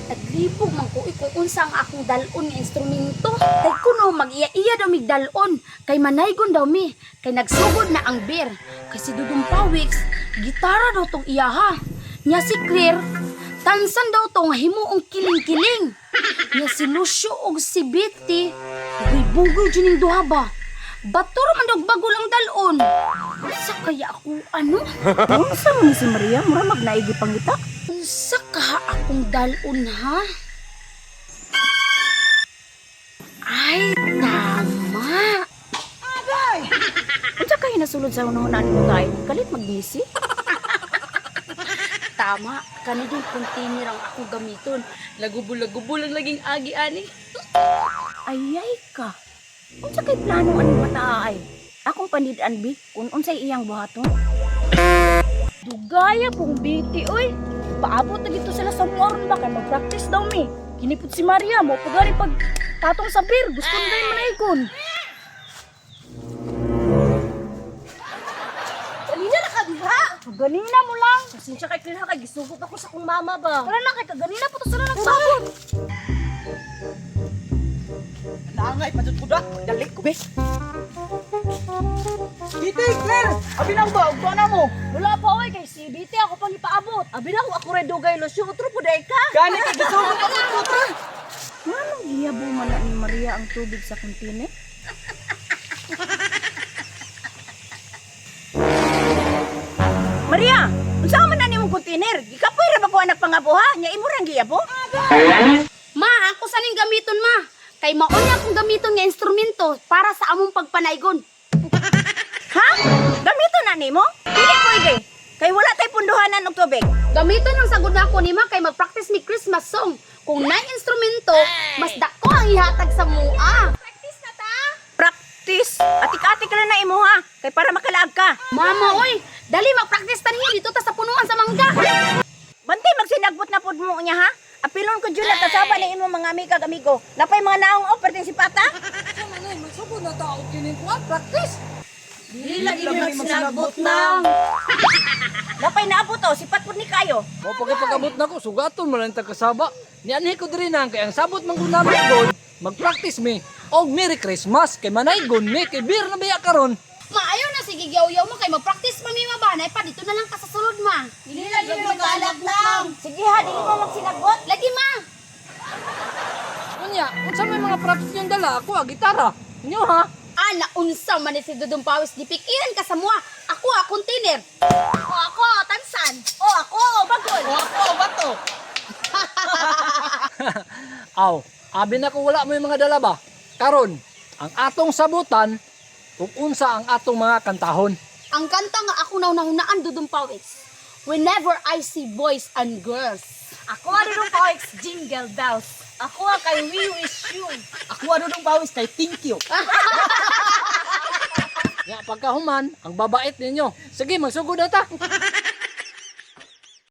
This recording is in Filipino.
Naglibog man ko kung unsa ang akong dalon nga instrumento. Kay kuno mag-iya-iya daw mig dalon. Kay manaygon daw mi. Kay nagsugod na ang beer. Kay si Dudong Pawiks, gitara daw tong iyaha. Nya si Claire, tansan daw tong himuong kiling-kiling. Nya si Lucio og si Betty, bugoy juning duha ba? Batur man daw bagol ang dalon. Sa kaya ako ano? Unsa man ni si Maria, mura magnaigi pangita. Unsa ka akong dalon ha? Ay, tama. Unsa kay nasulod sa unahon ani mo tayo? Kalit magbisi. Tama, kanidong container ang akong gamiton. Lagubol-lagubol ang laging agi ani. Ayay ka. Unsa kay plano ani mataay? Akong panid-an bi kun unsay iyang buhaton. Dugaya pong biti oy. Paabot na gito sila sa moron ba kay mag-practice daw mi. Kinipot si Maria mo pagari pag tatong sa beer, gusto na rin manaikon. Kanina na ka diha. Ganina mo lang. Pasensya kay Claire kay gisugot ako sa kong mama ba. Wala na kay kaganina pa to sila nagsabot. Naangay, patot ko da. Dalik ko, be. Biti, Claire! Abi na ba? Ugba na mo. Wala pa oy kay si BT ako pang ipaabot. Abi na ako rin dugay Lucio. Utro po day ka. Gani ka, gisugot ako ko, tra. Manong giyabo man na ni Maria ang tubig sa kontiner? Maria, unsa man na nimong kontiner? Gikapoy ra ba ko anak pangabuha? Nya imo rang giyabo? Ma, ako saning gamiton ma. Kay mauna akong gamiton nga instrumento para sa among pagpanaygon. Ha? Gamito na nimo? Dili pwede. Kay wala tay punduhanan og tubig. Gamiton lang sagud na ako ni ma kay mag-practice mi Christmas song. Kung na instrumento, mas dako ang ihatag sa mua. Practice na ta. Practice. Atik-atik lang na imo ha. Kay para makalaag ka. Mama, oy, dali mag-practice ta ninyo dito ta sa punuan sa mangga. Bantay magsinagbot na pud mo niya ha. Apilon ko jud na kasaba na imo mga amigo. Napay mga naong offer din si Pata. Magsugod na tao, kinin ko, practice. Dili lagi Dili magsinagbot magsinagbot na. Napay naabot to, sipat pud ni kayo. O pagkapagabot na ko, sugaton mo lang kasaba. Nianhi ko diri nang kay ang sabot man gunamit god, mag-practice mi. Og Merry Christmas kay manaygon mi kay beer na biya karon. Maayo na sige yaw-yaw mo kay mag-practice pa mi mabanay pa dito na lang ka sa sulod ma. Dili lagi magkalag lang. Sige ha, dili mo magsinagbot. Lagi ma. Unya, unsa may mga practice yung dala ako, gitara. Inyo ha? Ana unsa man ni si Dudong Pawis dipikiran ka sa mua. Ako container. O ako tansan. O ako bagol. O ako, bato. Aw, abi na ko wala mo yung mga dala ba? Karon, ang atong sabutan ug unsa ang atong mga kantahon. Ang kanta nga ako naunahunaan Dudong Pawis. Whenever I see boys and girls. Ako ano nung Pawix, Jingle Bells. Ako kay We Wish You. Ako ano nung bawis kay thank you. Ya pagkahuman, ang babait ninyo. Sige, magsugod na ta.